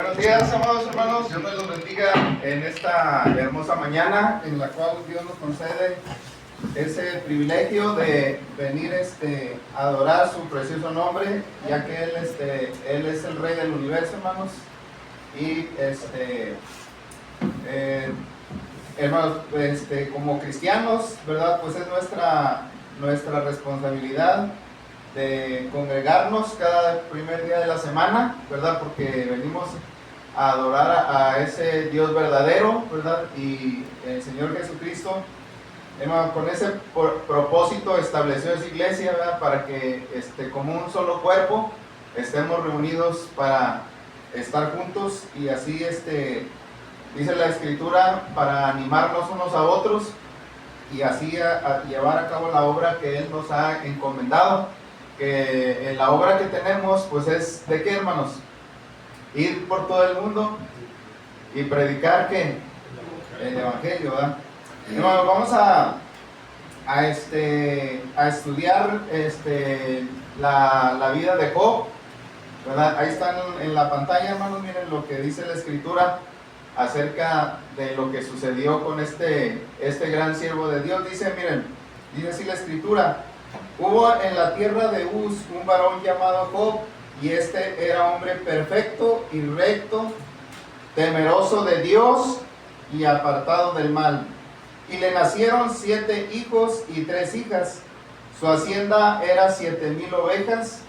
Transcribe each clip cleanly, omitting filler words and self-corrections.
Buenos días, amados hermanos. Dios me los bendiga en esta hermosa mañana en la cual Dios nos concede ese privilegio de venir a adorar su precioso nombre, ya que Él es el Rey del universo, hermanos. Y hermanos, como cristianos, ¿verdad? Pues es nuestra responsabilidad de congregarnos cada primer día de la semana, ¿verdad? Porque venimos a adorar a ese Dios verdadero, ¿verdad? Y el Señor Jesucristo, hermano, con ese propósito estableció esa iglesia, ¿verdad? Para que como un solo cuerpo estemos reunidos para estar juntos y así dice la Escritura, para animarnos unos a otros y así a llevar a cabo la obra que Él nos ha encomendado. Que en la obra que tenemos, pues es ¿de qué, hermanos? Ir por todo el mundo y predicar ¿qué? El Evangelio, ¿verdad? Hermanos, vamos a estudiar la vida de Job, ¿verdad? Ahí están en la pantalla, hermanos, miren lo que dice la Escritura acerca de lo que sucedió con este gran siervo de Dios. Dice, miren, dice así la Escritura: hubo en la tierra de Uz un varón llamado Job, y era hombre perfecto y recto, temeroso de Dios y apartado del mal. Y le nacieron 7 hijos y 3 hijas. Su hacienda era 7,000 ovejas,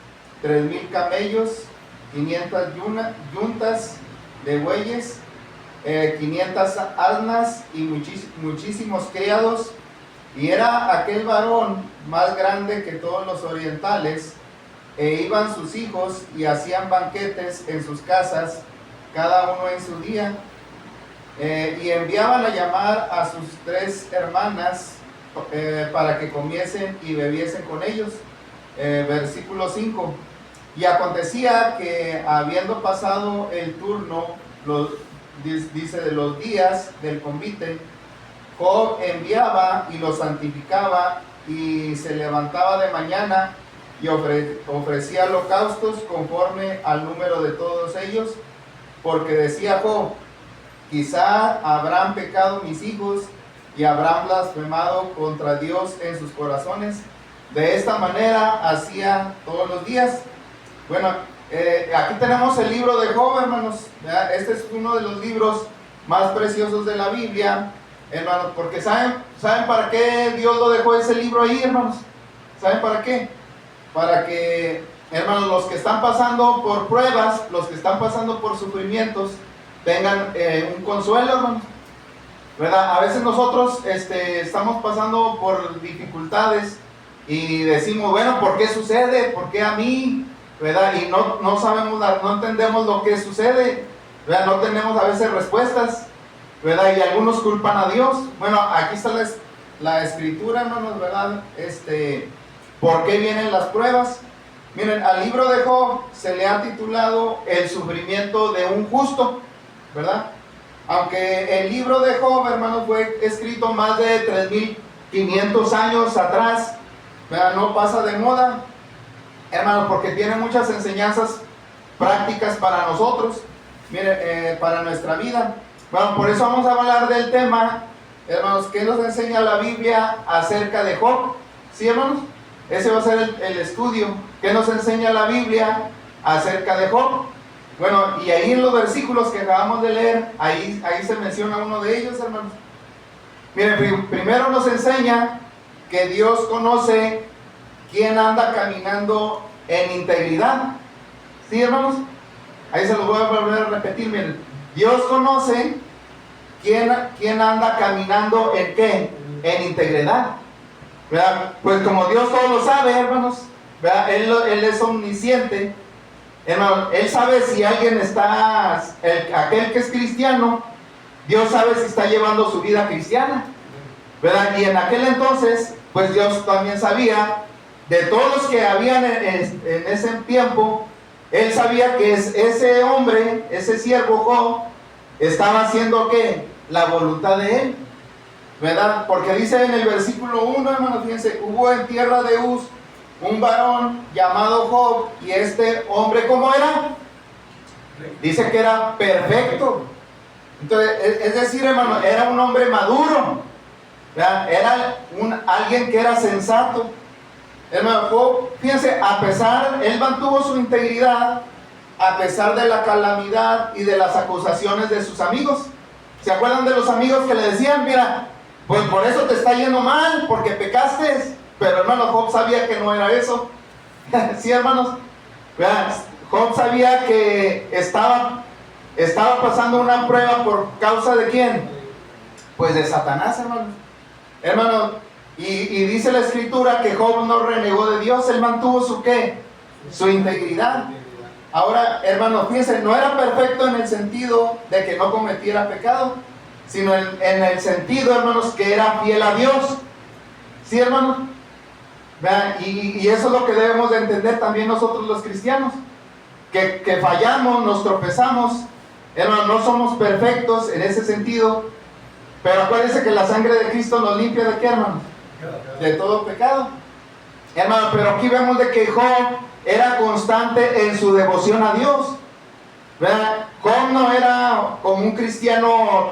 3,000 camellos, 500 yuntas de bueyes, 500 asnas y muchísimos criados. Y era aquel varón más grande que todos los orientales, iban sus hijos y hacían banquetes en sus casas, cada uno en su día, y enviaban a llamar a sus 3 hermanas para que comiesen y bebiesen con ellos. Versículo 5: y acontecía que habiendo pasado el turno, dice, de los días del convite, Job enviaba y los santificaba, y se levantaba de mañana y ofrecía holocaustos conforme al número de todos ellos, porque decía Job: quizá habrán pecado mis hijos y habrán blasfemado contra Dios en sus corazones. De esta manera hacía todos los días. Bueno, aquí tenemos el libro de Job, hermanos. Este es uno de los libros más preciosos de la Biblia, hermanos, porque ¿saben para qué Dios lo dejó ese libro ahí, hermanos? ¿Saben para qué? Para que, hermanos, los que están pasando por pruebas, los que están pasando por sufrimientos, tengan un consuelo, hermanos, ¿verdad? A veces nosotros estamos pasando por dificultades y decimos, bueno, ¿por qué sucede? ¿Por qué a mí? ¿Verdad? Y no sabemos, no entendemos lo que sucede, ¿verdad? No tenemos a veces respuestas, ¿verdad? Y algunos culpan a Dios. Bueno, aquí está la Escritura, hermanos, ¿verdad? ¿Por qué vienen las pruebas? Miren, al libro de Job se le ha titulado El sufrimiento de un justo, ¿verdad? Aunque el libro de Job, hermanos, fue escrito más de 3,500 años atrás, ¿verdad? No pasa de moda, hermanos, porque tiene muchas enseñanzas prácticas para nosotros, miren, para nuestra vida. Bueno, por eso vamos a hablar del tema, hermanos, ¿qué nos enseña la Biblia acerca de Job? ¿Sí, hermanos? Ese va a ser el estudio. ¿Qué nos enseña la Biblia acerca de Job? Bueno, y ahí en los versículos que acabamos de leer, ahí se menciona uno de ellos, hermanos. Miren, primero nos enseña que Dios conoce quién anda caminando en integridad. ¿Sí, hermanos? Ahí se los voy a volver a repetir, miren. Dios conoce quién anda caminando en ¿qué? En integridad, ¿verdad? Pues como Dios todo lo sabe, hermanos, ¿verdad? Él es omnisciente, hermano. Él sabe si alguien aquel que es cristiano, Dios sabe si está llevando su vida cristiana, ¿verdad? Y en aquel entonces, pues Dios también sabía de todos los que habían en ese tiempo. Él sabía que ese hombre, ese siervo Job, estaba haciendo ¿qué? La voluntad de él, ¿verdad? Porque dice en el versículo 1, hermanos, fíjense: hubo en tierra de Uz un varón llamado Job, y este hombre, ¿cómo era? Dice que era perfecto. Entonces, es decir, hermano, era un hombre maduro, ¿verdad? Era alguien que era sensato. Hermano Job, fíjense, él mantuvo su integridad a pesar de la calamidad y de las acusaciones de sus amigos. ¿Se acuerdan de los amigos que le decían, mira, pues por eso te está yendo mal, porque pecaste? Pero hermano, Job sabía que no era eso. Sí, hermanos, ¿verdad? Job sabía que estaba pasando una prueba por causa de ¿quién? Pues de Satanás, hermano. Y dice la escritura que Job no renegó de Dios, él mantuvo su ¿qué? Su integridad. Ahora, hermano, fíjense, no era perfecto en el sentido de que no cometiera pecado, sino en el sentido, hermanos, que era fiel a Dios. ¿Sí, hermanos? Vean, y eso es lo que debemos de entender también nosotros los cristianos, que fallamos, nos tropezamos, hermano, no somos perfectos en ese sentido, pero acuérdense que la sangre de Cristo nos limpia ¿de qué, hermano? De todo pecado. Hermano, pero aquí vemos de que Job era constante en su devoción a Dios. ¿Verdad? Job no era como un cristiano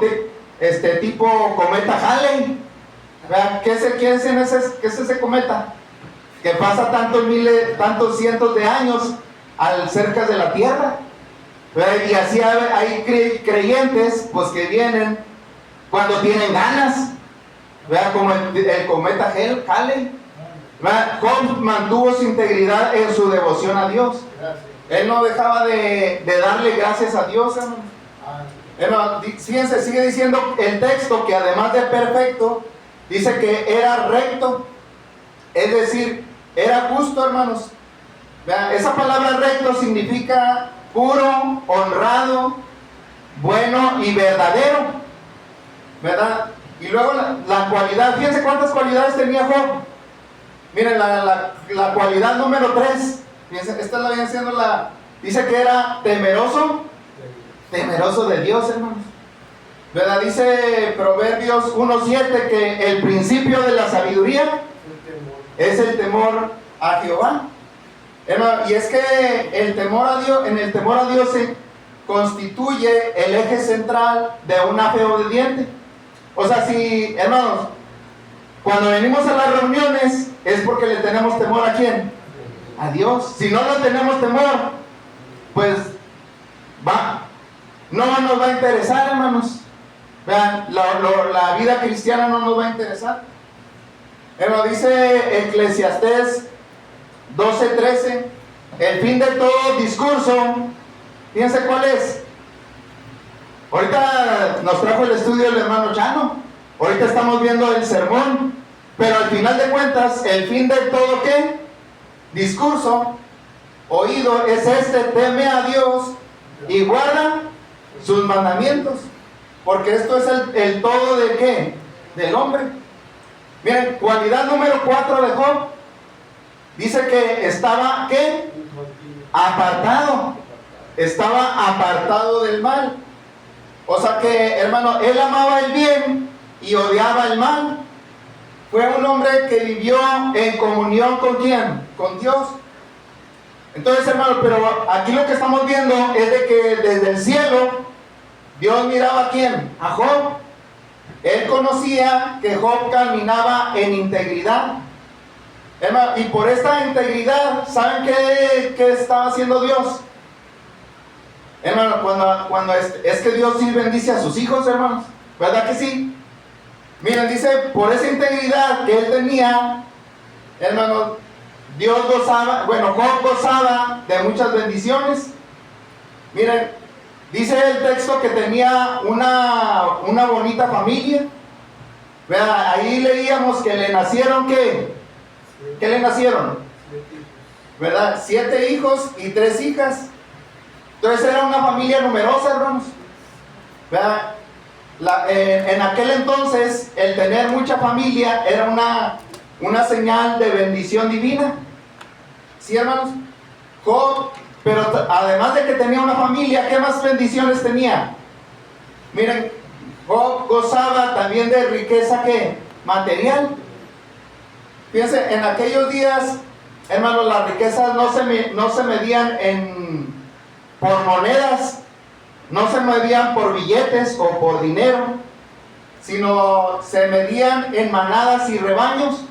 tipo cometa Halley. ¿Verdad? ¿Qué es ese cometa? Que pasa tantos cientos de años cerca de la Tierra. ¿Verdad? Y así hay creyentes pues que vienen cuando tienen ganas. ¿Verdad? Como el cometa Halley. Job mantuvo su integridad en su devoción a Dios. Él no dejaba de darle gracias a Dios, hermano. Fíjense, sigue diciendo el texto que además de perfecto, dice que era recto, es decir, era justo, hermanos. Esa palabra recto significa puro, honrado, bueno y verdadero, ¿verdad? Y luego la cualidad, fíjense cuántas cualidades tenía Job. Miren, la cualidad número 3, esta la viene siendo dice que era temeroso de Dios, hermanos. ¿Verdad? Dice Proverbios 1:7 que el principio de la sabiduría es el temor a Jehová. Hermano, y es que el temor a Dios, en el temor a Dios se constituye el eje central de una fe obediente. O sea, si, hermanos, cuando venimos a las reuniones es porque le tenemos temor ¿a quién? A Dios. Si no le tenemos temor, pues no nos va a interesar, hermanos. Vean, la vida cristiana no nos va a interesar. Hermano, dice Eclesiastés 12:13, el fin de todo discurso, fíjense cuál es. Ahorita nos trajo el estudio el hermano Chano. Ahorita estamos viendo el sermón, pero al final de cuentas, el fin de todo ¿qué? Discurso, oído, es teme a Dios y guarda sus mandamientos, porque esto es el todo de ¿qué? Del hombre. Miren, cualidad número 4 de Job, dice que estaba ¿qué? Estaba apartado del mal. O sea que, hermano, él amaba el bien y odiaba el mal. Fue un hombre que vivió en comunión ¿con quién? Con Dios. Entonces, hermano, pero aquí lo que estamos viendo es de que desde el cielo Dios miraba ¿a quién? A Job. Él conocía que Job caminaba en integridad. Hermano, y por esta integridad, ¿saben qué estaba haciendo Dios? Hermano, cuando es que Dios sí bendice a sus hijos, hermanos, ¿verdad que sí? Miren, dice, por esa integridad que él tenía, hermano, Job gozaba de muchas bendiciones. Miren, dice el texto que tenía una bonita familia. Vean, ahí leíamos que le nacieron, ¿qué le nacieron? ¿Verdad? 7 hijos y 3 hijas. Entonces era una familia numerosa, hermanos. ¿Verdad? En aquel entonces, el tener mucha familia era una señal de bendición divina. ¿Sí, hermanos? Job, pero además de que tenía una familia, ¿qué más bendiciones tenía? Miren, Job gozaba también de riqueza ¿qué? Material. Fíjense, en aquellos días, hermanos, las riquezas no se medían por monedas, no se medían por billetes o por dinero, sino se medían en manadas y rebaños.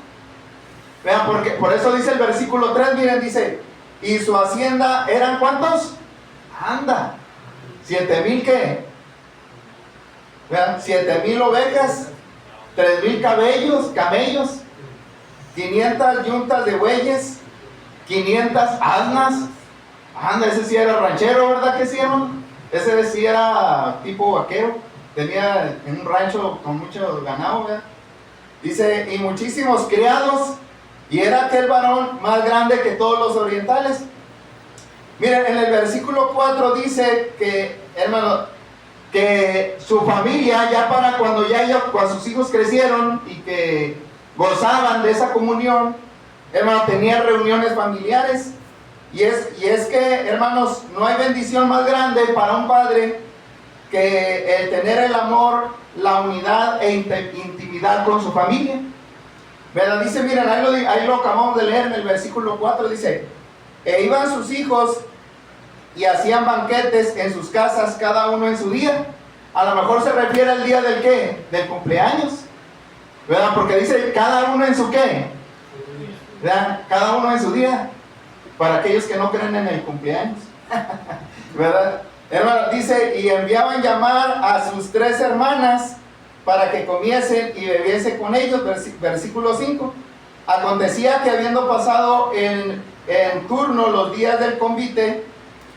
Vean, porque por eso dice el versículo 3, miren, dice, y su hacienda eran ¿cuántos? Anda, 7,000 ¿qué? Vean, 7,000 ovejas, 3,000 camellos, 500 yuntas de bueyes, 500 asnas. Anda, ese sí era ranchero, ¿verdad que sí, hermano? Ese sí era tipo vaquero, tenía en un rancho con mucho ganado, ¿verdad? Dice, y muchísimos criados, y era aquel varón más grande que todos los orientales. Miren, en el versículo 4 dice que, hermano, que su familia, ya para cuando sus hijos crecieron y que gozaban de esa comunión, hermano, tenía reuniones familiares. Y es que, hermanos, no hay bendición más grande para un padre que el tener el amor, la unidad e intimidad con su familia. ¿Verdad? Dice, miren, ahí lo acabamos de leer en el versículo 4, dice, e iban sus hijos y hacían banquetes en sus casas, cada uno en su día. A lo mejor se refiere al día del ¿qué? Del cumpleaños, ¿verdad? Porque dice, cada uno en su ¿qué? ¿Verdad? Cada uno en su día. Para aquellos que no creen en el cumpleaños, ¿verdad? Hermano, dice, y enviaban llamar a sus 3 hermanas para que comiesen y bebiesen con ellos. Versículo 5. Acontecía que habiendo pasado en turno los días del convite,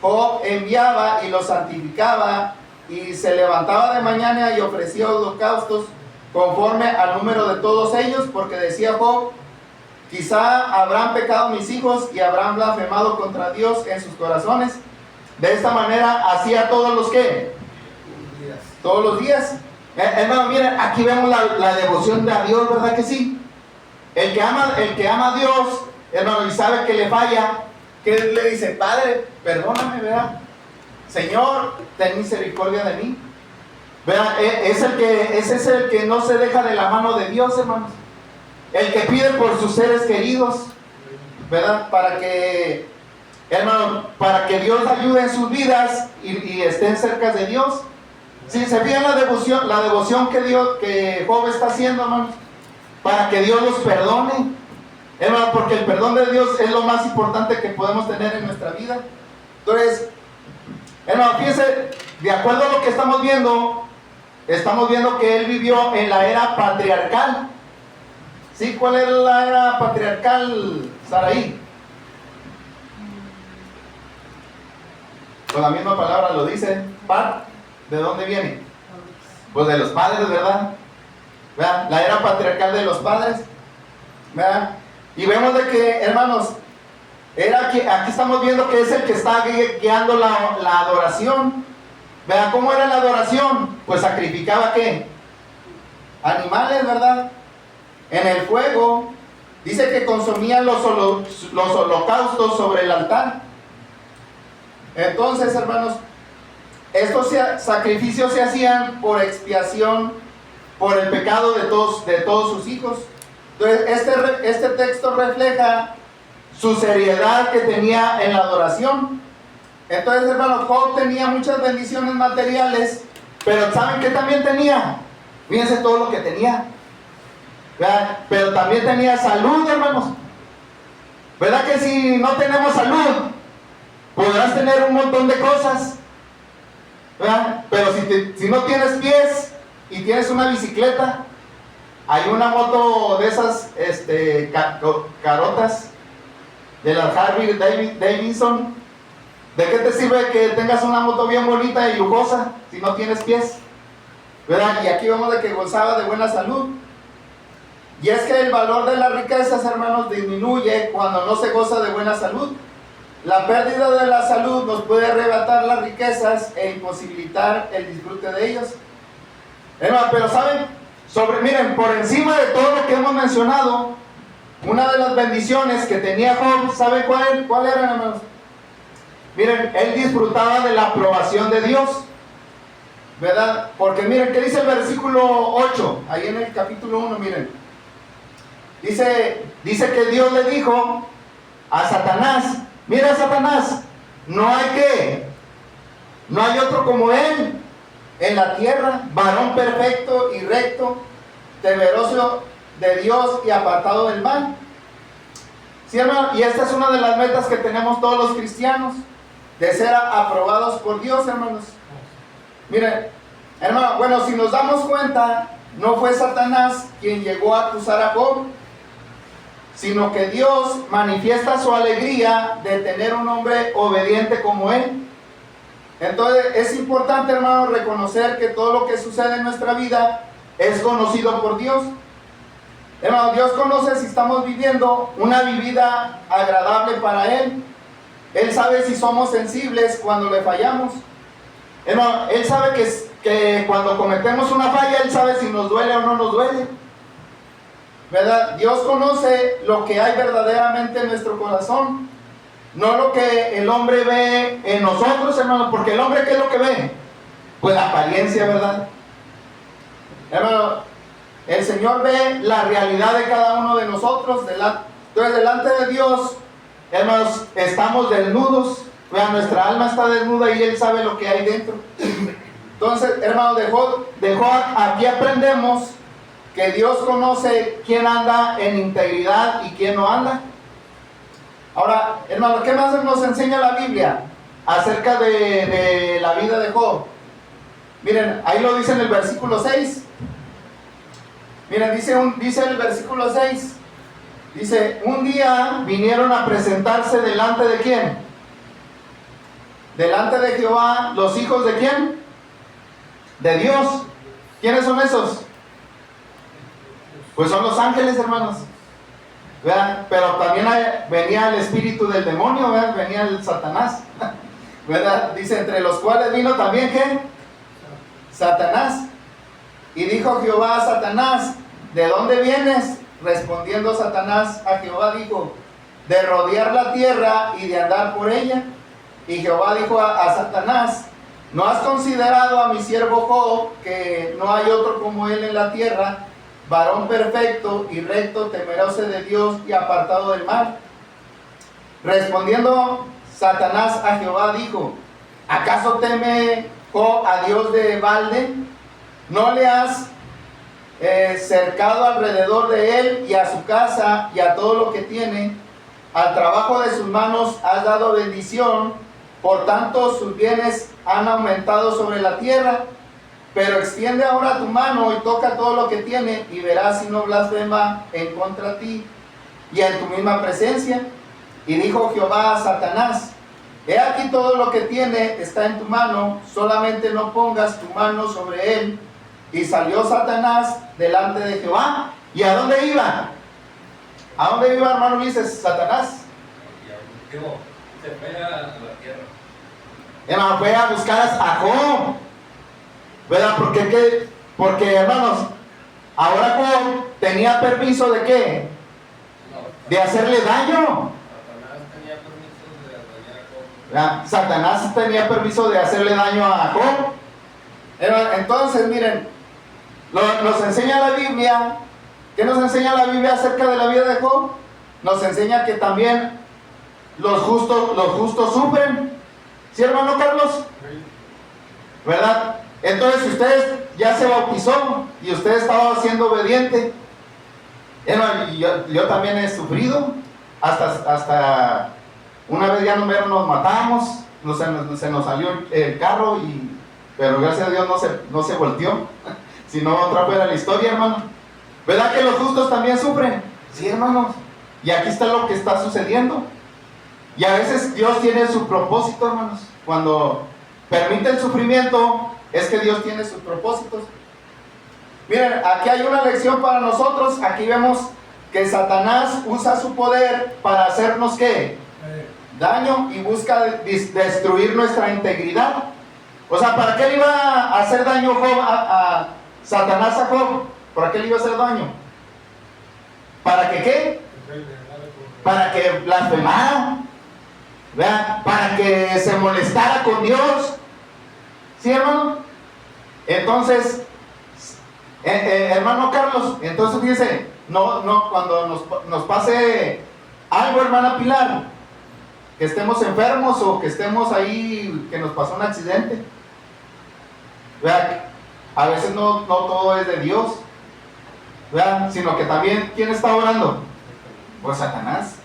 Job enviaba y los santificaba y se levantaba de mañana y ofrecía holocaustos conforme al número de todos ellos, porque decía Job, quizá habrán pecado mis hijos y habrán blasfemado contra Dios en sus corazones. De esta manera hacía todos los que todos los días. Hermano, miren, aquí vemos la devoción a Dios, ¿verdad que sí? El que ama a Dios, hermano, y sabe que le falla, que le dice, Padre, perdóname, ¿verdad? Señor, ten misericordia de mí, ¿verdad? Ese es el que no se deja de la mano de Dios, hermanos. El que pide por sus seres queridos, ¿verdad? Para que, hermano, para que Dios ayude en sus vidas y estén cerca de Dios. Si se fijan la devoción que Job está haciendo, hermano, para que Dios los perdone, hermano, porque el perdón de Dios es lo más importante que podemos tener en nuestra vida. Entonces, hermano, fíjense, de acuerdo a lo que estamos viendo que él vivió en la era patriarcal. ¿Sí? ¿Cuál era la era patriarcal, Saraí? Con la misma palabra lo dice. ¿De dónde viene? Pues de los padres, ¿verdad? ¿Verdad? La era patriarcal de los padres, ¿verdad? Y vemos de que, hermanos, aquí estamos viendo que es el que está guiando la adoración. ¿Verdad? ¿Cómo era la adoración? Pues sacrificaba ¿qué? Animales, ¿verdad? En el fuego. Dice que consumían los holocaustos sobre el altar. Entonces, hermanos, estos sacrificios se hacían por expiación por el pecado de todos sus hijos. Entonces, este texto refleja su seriedad que tenía en la adoración. Entonces, hermanos, Job tenía muchas bendiciones materiales, pero ¿saben qué también tenía? Fíjense todo lo que tenía, ¿verdad? Pero también tenía salud, hermanos. ¿Verdad que si no tenemos salud, podrás tener un montón de cosas, ¿verdad? Pero si no tienes pies y tienes una bicicleta, hay una moto de esas carotas de la Harley Davidson. ¿De qué te sirve que tengas una moto bien bonita y lujosa si no tienes pies? ¿Verdad? Y aquí vemos de que gozaba de buena salud. Y es que el valor de las riquezas, hermanos, disminuye cuando no se goza de buena salud. La pérdida de la salud nos puede arrebatar las riquezas e imposibilitar el disfrute de ellas. Hermanos, pero ¿saben? Miren, por encima de todo lo que hemos mencionado, una de las bendiciones que tenía Job, ¿saben cuál era, hermanos? Miren, él disfrutaba de la aprobación de Dios, ¿verdad? Porque miren, ¿qué dice el versículo 8? Ahí en el capítulo 1, miren. Dice que Dios le dijo a Satanás, mira Satanás, no hay que No hay otro como Él en la tierra, varón perfecto y recto, temeroso de Dios y apartado del mal. ¿Sí, hermano? Y esta es una de las metas que tenemos todos los cristianos, de ser aprobados por Dios, hermanos. Miren, hermano, bueno, si nos damos cuenta, no fue Satanás quien llegó a acusar a Job, sino que Dios manifiesta su alegría de tener un hombre obediente como él. Entonces es importante, hermano, reconocer que todo lo que sucede en nuestra vida es conocido por Dios. Hermano, Dios conoce si estamos viviendo una vida agradable para Él. Él sabe si somos sensibles cuando le fallamos. Hermano, Él sabe que cuando cometemos una falla, Él sabe si nos duele o no nos duele, ¿verdad? Dios conoce lo que hay verdaderamente en nuestro corazón, no lo que el hombre ve en nosotros, hermano, porque el hombre, ¿qué es lo que ve? Pues la apariencia, ¿verdad? Hermano, el Señor ve la realidad de cada uno de nosotros. Entonces, delante de Dios, hermanos, estamos desnudos, ¿verdad? Nuestra alma está desnuda y Él sabe lo que hay dentro. Entonces, hermano, aquí aprendemos que Dios conoce quién anda en integridad y quién no anda. Ahora, hermano, ¿qué más nos enseña la Biblia acerca de la vida de Job? Miren, ahí lo dice en el versículo 6. Miren, dice el versículo 6. Dice, un día vinieron a presentarse delante de ¿quién? Delante de Jehová, los hijos de ¿quién? De Dios. ¿Quiénes son esos? Pues son los ángeles, hermanos, ¿verdad? Pero también venía el espíritu del demonio, ¿verdad? Venía el Satanás, ¿verdad? Dice, entre los cuales vino también ¿qué? Satanás. Y dijo Jehová a Satanás, ¿de dónde vienes? Respondiendo Satanás a Jehová dijo, de rodear la tierra y de andar por ella. Y Jehová dijo a Satanás, ¿no has considerado a mi siervo Job, que no hay otro como él en la tierra, varón perfecto y recto, temeroso de Dios y apartado del mal? Respondiendo Satanás a Jehová dijo, ¿acaso teme Job a Dios de balde? ¿No le has cercado alrededor de él y a su casa y a todo lo que tiene? Al trabajo de sus manos has dado bendición, por tanto sus bienes han aumentado sobre la tierra. Pero extiende ahora tu mano y toca todo lo que tiene, y verás si no blasfema en contra de ti y en tu misma presencia. Y dijo Jehová a Satanás, he aquí todo lo que tiene está en tu mano, solamente no pongas tu mano sobre él. Y salió Satanás delante de Jehová. ¿Y a dónde iba? ¿A dónde iba, hermano Ulises, Satanás? Se fue a la tierra. Hermano, fue a buscar a Job, ¿verdad? Porque, hermanos, ahora Job tenía permiso de ¿qué? De hacerle daño. Satanás tenía permiso de hacerle daño a Job. Entonces, miren, nos enseña la Biblia. ¿Qué nos enseña la Biblia acerca de la vida de Job? Nos enseña que también los justos sufren. ¿Sí, hermano Carlos? ¿Verdad? Entonces, si usted ya se bautizó y usted estaba siendo obediente, yo también he sufrido, hasta una vez ya nos matamos, se nos salió el carro, pero gracias a Dios no se volteó, sino otra fuera la historia, hermano. ¿Verdad que los justos también sufren? Sí, hermanos, y aquí está lo que está sucediendo. Y a veces Dios tiene su propósito, hermanos. Cuando permite el sufrimiento, es que Dios tiene sus propósitos. Miren, aquí hay una lección para nosotros. Aquí vemos que Satanás usa su poder para hacernos ¿qué? Daño, y busca destruir nuestra integridad. O sea, ¿para qué le iba a hacer daño a Satanás a Job? ¿Para qué le iba a hacer daño? ¿Para que qué? Para que blasfemara, ¿verdad? Para que se molestara con Dios. ¿Sí, hermano? Entonces, hermano Carlos, entonces fíjese, cuando nos pase algo, hermana Pilar, que estemos enfermos o que estemos ahí, que nos pasó un accidente. ¿Verdad? A veces no todo es de Dios, ¿verdad? Sino que también, ¿quién está orando? Pues Satanás,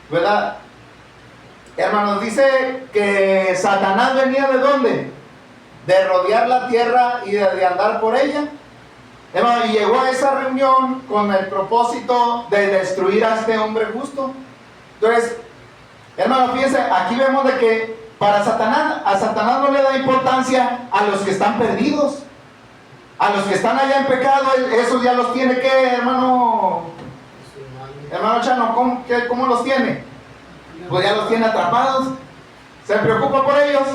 ¿verdad? Hermanos, dice que Satanás venía ¿de dónde? De rodear la tierra y de andar por ella. Hermano, y llegó a esa reunión con el propósito de destruir a este hombre justo. Entonces, hermano, fíjense, aquí vemos de que a Satanás no le da importancia a los que están perdidos, a los que están allá en pecado. Esos ya los tiene, ¿qué, hermano? Hermano Chano, ¿cómo los tiene? Pues ya los tiene atrapados. ¿Se preocupa por ellos?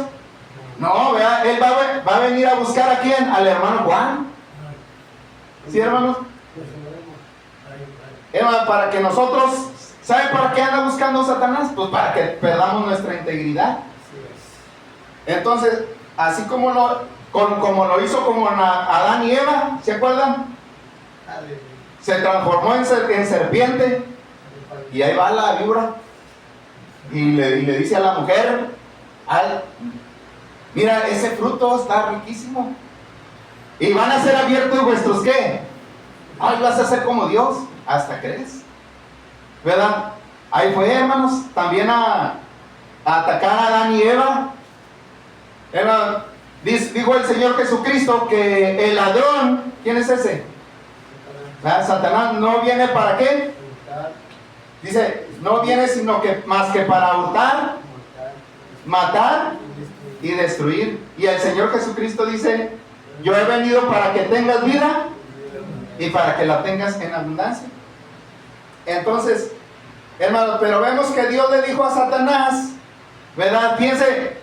No, vea, él va a venir a buscar ¿a quién? Al hermano Juan. ¿Sí, hermanos? Hermano, para que nosotros, ¿saben para qué anda buscando Satanás? Pues para que perdamos nuestra integridad. Entonces, así como lo hizo con Adán y Eva, ¿se acuerdan? Se transformó en serpiente, y ahí va la víbora y le dice a la mujer: mira, ese fruto está riquísimo y van a ser abiertos vuestros ¿qué? Ay, vas a ser como Dios, hasta crees, ¿verdad? Ahí fue, hermanos, también a atacar a Adán y Eva. Dijo el Señor Jesucristo que el ladrón, ¿quién es ese? Satanás no viene para qué. Dice, no viene sino que más que para hurtar, matar y destruir. Y el Señor Jesucristo dice: yo he venido para que tengas vida y para que la tengas en abundancia. Entonces, hermano, pero vemos que Dios le dijo a Satanás, ¿verdad? Fíjense,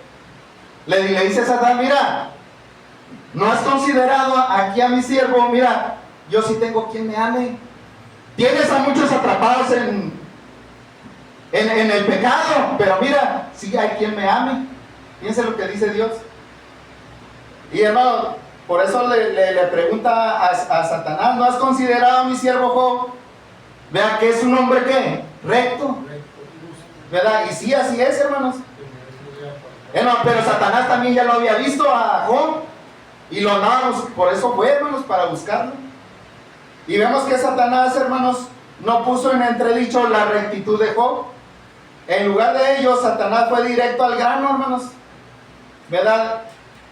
le dice a Satanás: mira, no has considerado aquí a mi siervo. Mira, yo sí tengo quien me ame. Tienes a muchos atrapados en el pecado, pero mira, sí hay quien me ame. Fíjense lo que dice Dios. Y hermano, por eso le pregunta a Satanás: ¿no has considerado a mi siervo Job? Vea que es un hombre ¿qué? Recto, ¿verdad? Y sí, así es, hermanos. Pero Satanás también ya lo había visto a Job y lo andábamos, por eso fue, hermanos, para buscarlo. Y vemos que Satanás, hermanos, no puso en entredicho la rectitud de Job. En lugar de ello, Satanás fue directo al grano, hermanos, ¿verdad?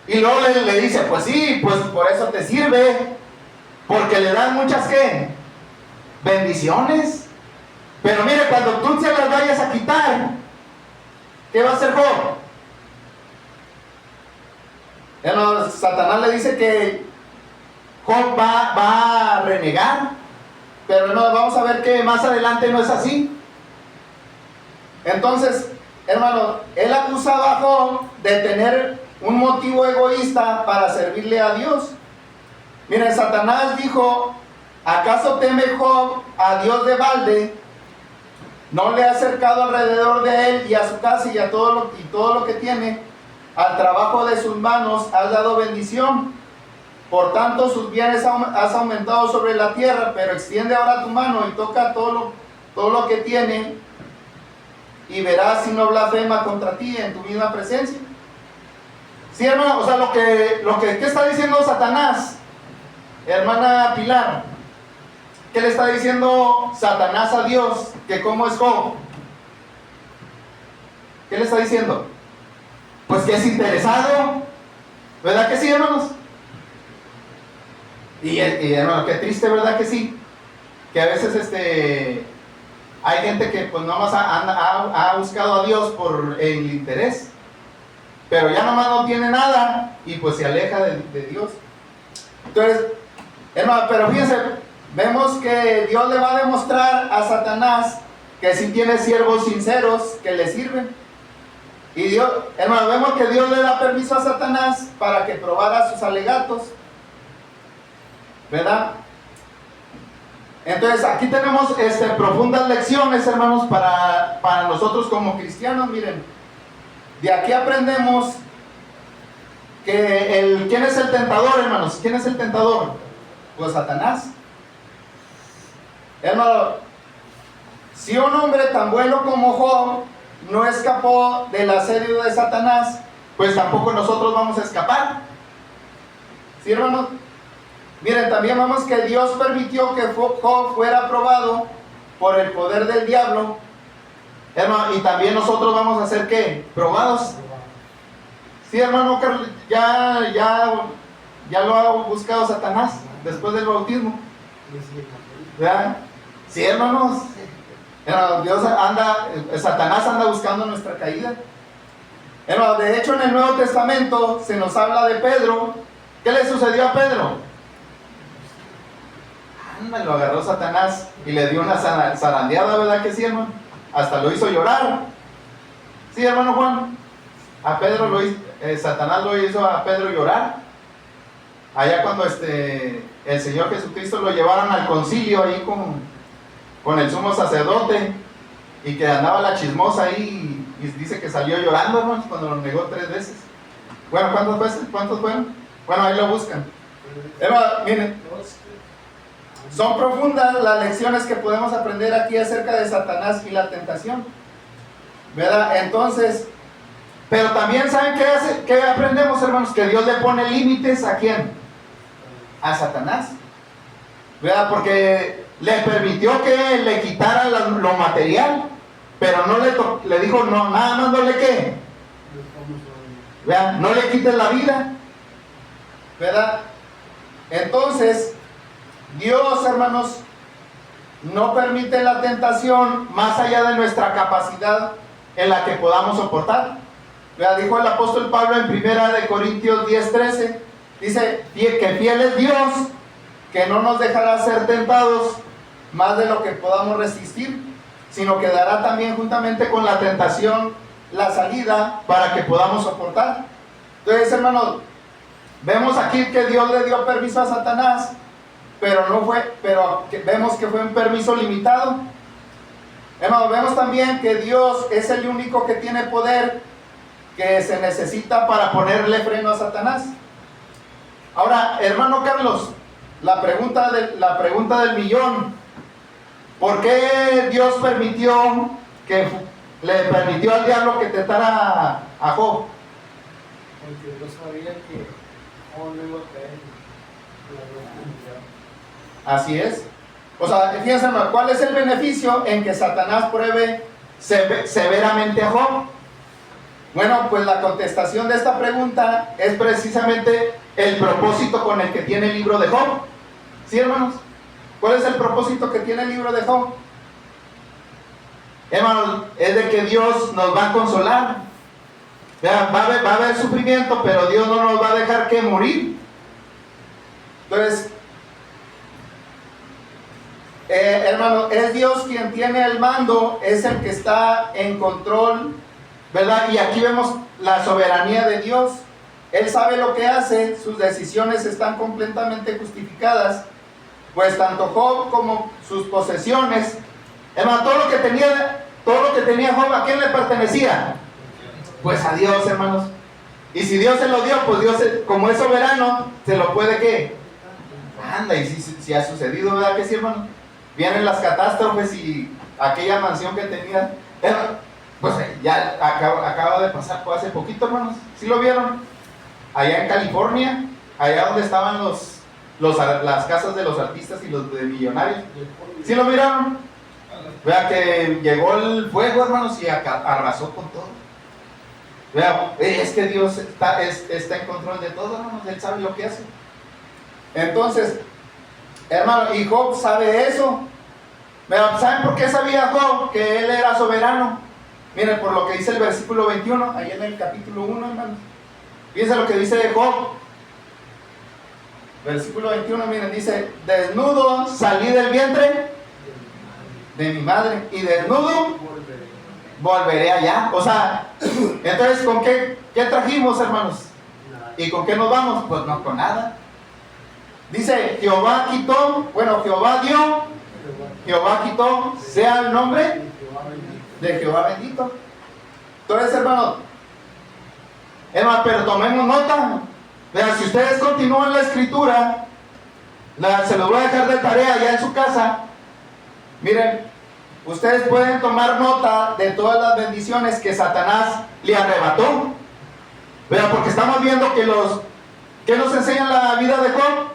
Y luego le dice: pues sí, pues por eso te sirve, porque le dan muchas ¿qué? Bendiciones. Pero mire, cuando tú se las vayas a quitar, ¿qué va a hacer Job? Satanás le dice que Job va a renegar, pero no, vamos a ver que más adelante no es así. Entonces, hermano, él acusaba a Job de tener un motivo egoísta para servirle a Dios. Miren, Satanás dijo: ¿acaso teme Job a Dios de balde? ¿No le ha acercado alrededor de él y a su casa y a todo lo que tiene? Al trabajo de sus manos has dado bendición. Por tanto, sus bienes has aumentado sobre la tierra. Pero extiende ahora tu mano y toca todo lo que tiene, y verás si no blasfema contra ti en tu misma presencia. Sí, hermano, o sea, ¿qué está diciendo Satanás? Hermana Pilar, ¿qué le está diciendo Satanás a Dios? Que cómo es Job. ¿Qué le está diciendo? Pues que es interesado, ¿verdad que sí, hermanos? Y hermano, qué triste, ¿verdad que sí? Que a veces hay gente que pues nomás ha buscado a Dios por el interés, pero ya nomás no tiene nada y pues se aleja de Dios. Entonces, hermano, pero fíjense, vemos que Dios le va a demostrar a Satanás que sí tiene siervos sinceros que le sirven. Y Dios, hermano, vemos que Dios le da permiso a Satanás para que probara sus alegatos, ¿verdad? Entonces aquí tenemos profundas lecciones, hermanos, para nosotros como cristianos. Miren, de aquí aprendemos que ¿quién es el tentador, hermanos? ¿Quién es el tentador? Pues Satanás. Hermano, si un hombre tan bueno como Job no escapó del asedio de Satanás, pues tampoco nosotros vamos a escapar. ¿Sí, hermanos? Miren, también vemos que Dios permitió que Job fuera probado por el poder del diablo, hermano, y también nosotros vamos a ser ¿qué? Probados. Sí, hermano Carlos, ya lo ha buscado Satanás después del bautismo. ¿Verdad? Sí, hermanos. Satanás anda buscando nuestra caída. Hermano, de hecho, en el Nuevo Testamento se nos habla de Pedro. ¿Qué le sucedió a Pedro? Lo agarró Satanás y le dio una zarandeada, ¿verdad que sí, hermano? Hasta lo hizo llorar. Sí, hermano Juan. A Pedro Satanás lo hizo a Pedro llorar. Allá cuando el Señor Jesucristo lo llevaron al concilio ahí con el sumo sacerdote, y que andaba la chismosa ahí, y dice que salió llorando, hermanos, cuando lo negó 3 veces. Bueno, ¿cuántos fueron? Bueno, ahí lo buscan. Miren, son profundas las lecciones que podemos aprender aquí acerca de Satanás y la tentación, ¿verdad? Entonces, pero también, ¿saben qué aprendemos, hermanos? Que Dios le pone límites ¿a quién? A Satanás, ¿verdad? Porque le permitió que le quitara lo material, pero no le dijo, no, nada más no le ¿qué? ¿Verdad? No le quites la vida, ¿verdad? Entonces, Dios, hermanos, no permite la tentación más allá de nuestra capacidad en la que podamos soportar. ¿Verdad? Dijo el apóstol Pablo en 1 Corintios 10:13, dice que fiel es Dios, que no nos dejará ser tentados más de lo que podamos resistir, sino que dará también juntamente con la tentación la salida para que podamos soportar. Entonces, hermanos, vemos aquí que Dios le dio permiso a Satanás, pero vemos que fue un permiso limitado. Hermanos, vemos también que Dios es el único que tiene poder que se necesita para ponerle freno a Satanás. Ahora, hermano Carlos, la pregunta del millón: ¿por qué Dios le permitió al diablo que tentara a Job? Porque Dios sabía que Job no iba a caer. Así es. O sea, fíjense, hermano, ¿cuál es el beneficio en que Satanás pruebe severamente a Job? Bueno, pues la contestación de esta pregunta es precisamente el propósito con el que tiene el libro de Job. ¿Sí, hermanos? ¿Cuál es el propósito que tiene el libro de Job? Hermanos, es de que Dios nos va a consolar. Vean, va a haber sufrimiento, pero Dios no nos va a dejar que morir. Entonces, hermano, es Dios quien tiene el mando, es el que está en control, ¿verdad? Y aquí vemos la soberanía de Dios. Él sabe lo que hace, sus decisiones están completamente justificadas, pues tanto Job como sus posesiones, hermano, todo lo que tenía Job, ¿a quién le pertenecía? Pues a Dios, hermanos. Y si Dios se lo dio, pues Dios, como es soberano, se lo puede ¿qué? Anda, y si ha sucedido, ¿verdad que sí, hermano? Vienen las catástrofes y aquella mansión que tenía, pues ya acaba de pasar hace poquito, hermanos. ¿Sí lo vieron? Allá en California, allá donde estaban las casas de los artistas y los de millonarios. ¿Sí lo miraron? Vea que llegó el fuego, hermanos, y arrasó con todo. Vea, es que Dios está en control de todo, hermanos. Él sabe lo que hace. Entonces, hermano, y Job sabe eso. Vea, ¿saben por qué sabía Job que él era soberano? Miren, por lo que dice el versículo 21, ahí en el capítulo 1, hermanos. Fíjense lo que dice de Job. Versículo 21, miren, dice: desnudo salí del vientre de mi madre, y desnudo volveré allá. O sea, entonces, ¿con qué trajimos, hermanos? ¿Y con qué nos vamos? Pues no, con nada. Dice: Jehová quitó, Jehová dio, Jehová quitó, sea el nombre de Jehová bendito. Entonces, hermano, pero tomemos nota. Vean, si ustedes continúan la escritura, se los voy a dejar de tarea ya en su casa. Miren, ustedes pueden tomar nota de todas las bendiciones que Satanás le arrebató. Vean, porque estamos viendo que nos enseña la vida de Job,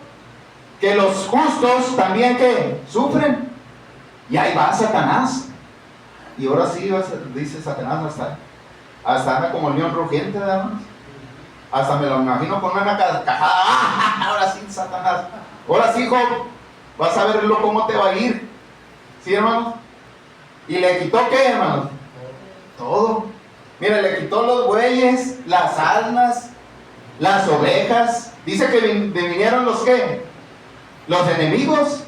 que los justos también que sufren. Y ahí va Satanás. Y ahora sí, dice Satanás, hasta anda como el león rugiente, ¿verdad? Hasta me lo imagino con una carcajada. Ahora sí, Satanás. Ahora sí, Job, vas a verlo cómo te va a ir. ¿Sí, hermanos? ¿Y le quitó qué, hermanos? Todo. Mira, le quitó los bueyes, las asnas, las ovejas. Dice que vinieron los ¿qué? Los enemigos.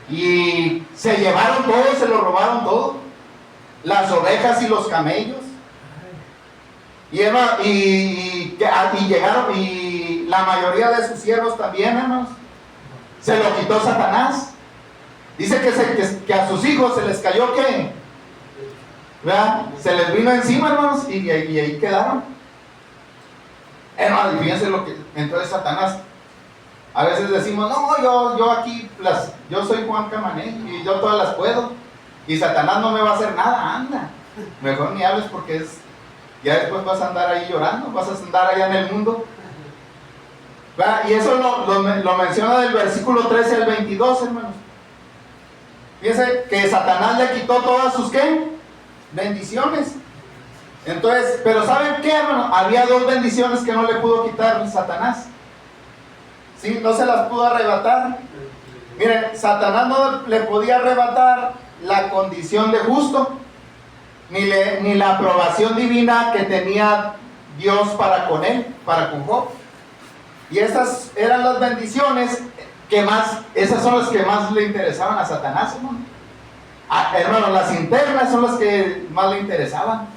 Y se llevaron todo, se lo robaron todo. Las ovejas y los camellos. Y llegaron, y la mayoría de sus siervos también, hermanos. Se lo quitó Satanás. Dice que a sus hijos se les cayó ¿qué? ¿Verdad? Se les vino encima, hermanos, y ahí quedaron. Hermanos, y fíjense lo que entonces Satanás. A veces decimos, no, yo aquí, yo soy Juan Camané y yo todas las puedo. Y Satanás no me va a hacer nada, anda. Mejor ni hables porque ya después vas a andar ahí llorando, vas a andar allá en el mundo. ¿Verdad? Y eso lo menciona del versículo 13 al 22, hermanos. Fíjense que Satanás le quitó todas sus ¿qué? Bendiciones. Entonces, pero ¿saben qué, hermano? Había dos bendiciones que no le pudo quitar Satanás. ¿Sí? No se las pudo arrebatar. Miren, Satanás no le podía arrebatar la condición de justo, ni la aprobación divina que tenía Dios para con él, para con Job. Y esas eran las bendiciones esas son las que más le interesaban a Satanás, hermano. Hermano, las internas son las que más le interesaban.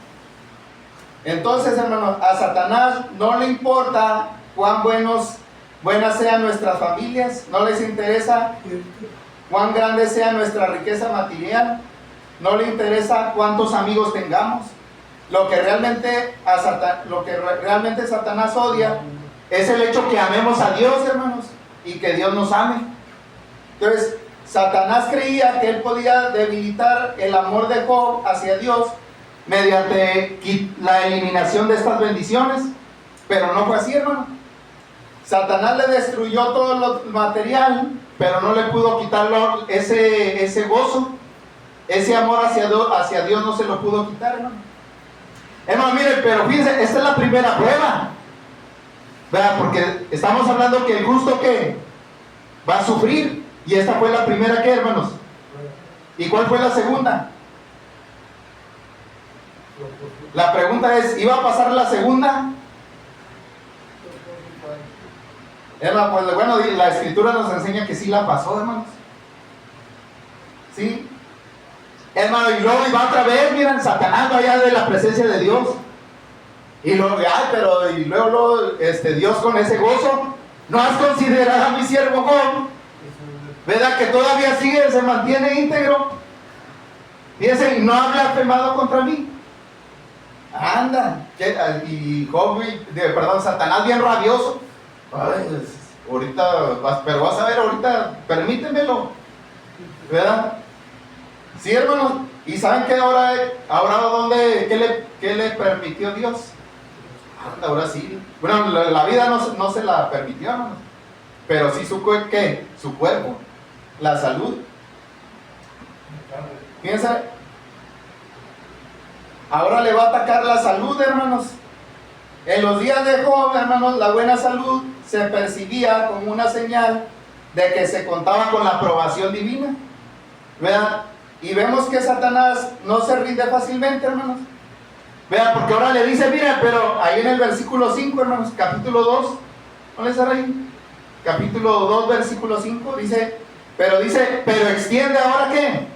Entonces, hermano, a Satanás no le importa cuán buenas sean nuestras familias, no les interesa cuán grande sea nuestra riqueza material, no le interesa cuántos amigos tengamos. Lo que realmente Satanás odia es el hecho que amemos a Dios, hermanos, y que Dios nos ame. Entonces, Satanás creía que él podía debilitar el amor de Job hacia Dios mediante la eliminación de estas bendiciones, pero no fue así, hermano. Satanás le destruyó todo lo material, pero no le pudo quitar ese gozo, ese amor hacia Dios no se lo pudo quitar, hermano. Hermano, miren, pero fíjense, esta es la primera prueba. ¿Verdad? Porque estamos hablando que el justo que va a sufrir, y esta fue la primera que, hermanos. ¿Y cuál fue la segunda? La pregunta es, ¿iba a pasar la segunda? Hermano, pues bueno, la escritura nos enseña que sí la pasó, hermanos. ¿Sí? Hermano, y luego iba otra vez, miren, Satanás va allá de la presencia de Dios. Y luego, Dios con ese gozo, ¿no has considerado a mi siervo Job? ¿Verdad que todavía se mantiene íntegro? Fíjense, y no ha blasfemado contra mí. Anda, y Job, Satanás bien rabioso. Ay, pero vas a ver ahorita, permítemelo, ¿verdad? Sí, hermanos. ¿Y saben qué ahora qué le permitió Dios? Ahora sí. Bueno, la vida no se la permitió, hermanos, pero sí su cuerpo, la salud. Fíjense, ahora le va a atacar la salud, hermanos. En los días de Job, hermanos, la buena salud se percibía como una señal de que se contaba con la aprobación divina, ¿verdad? Y vemos que Satanás no se rinde fácilmente, hermanos. Vean, porque ahora le dice, mira, pero ahí en el versículo 5, hermanos, capítulo 2, ¿dónde está ahí? Capítulo 2, versículo 5, pero extiende ahora ¿qué?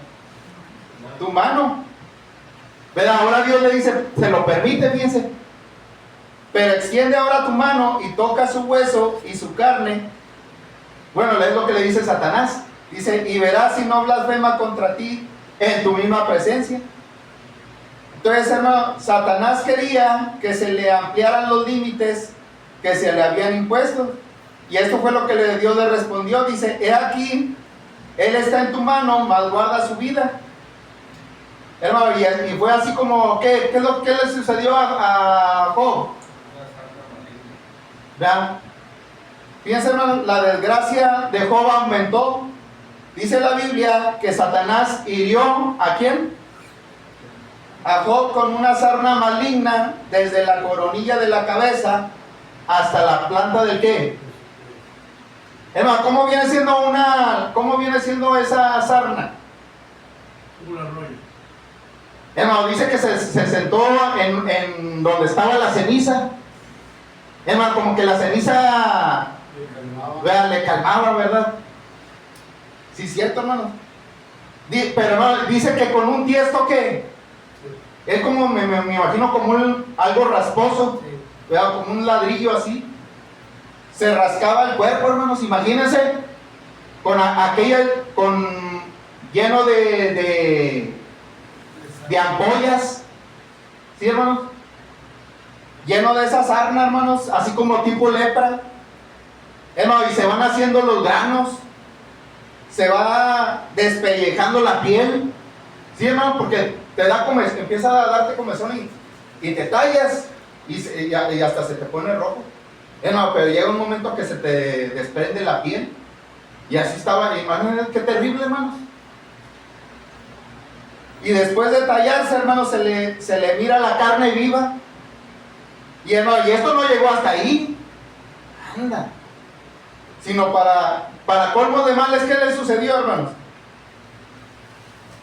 Tu mano. Vean, ahora Dios le dice, se lo permite, fíjense. Pero extiende ahora tu mano y toca su hueso y su carne. Bueno, es lo que le dice Satanás. Dice, y verás si no blasfema contra ti en tu misma presencia. Entonces, hermano, Satanás quería que se le ampliaran los límites que se le habían impuesto. Y esto fue lo que Dios le respondió. Dice, he aquí, él está en tu mano, mas guarda su vida. Hermano, y fue así como, ¿qué es lo que le sucedió a Job? Vean, fíjense, hermano, la desgracia de Job aumentó. Dice la Biblia que Satanás hirió ¿a quién? A Job con una sarna maligna desde la coronilla de la cabeza hasta la planta del ¿qué? Hermano, ¿cómo viene siendo esa sarna? Un arroyo. Hermano, dice que se sentó en donde estaba la ceniza. Hermano, como que la ceniza le calmaba, ¿verdad? Sí, cierto, hermano. Pero hermano, dice que con un tiesto que es como, me imagino como algo rasposo, ¿verdad? Como un ladrillo así. Se rascaba el cuerpo, hermanos. Imagínense con lleno de ampollas, ¿sí, hermanos? Lleno de esa sarna, hermanos, así como tipo lepra, hermano, y se van haciendo los granos, se va despellejando la piel, ¿sí, hermano? Porque empieza a darte comezón y te tallas y hasta se te pone rojo, hermano, pero llega un momento que se te desprende la piel y así estaba. Imagínense qué terrible, hermanos. Y después de tallarse, hermano, se le mira la carne viva. Y hermano, y esto no llegó hasta ahí. Anda. Sino para colmo de males, ¿qué le sucedió, hermanos?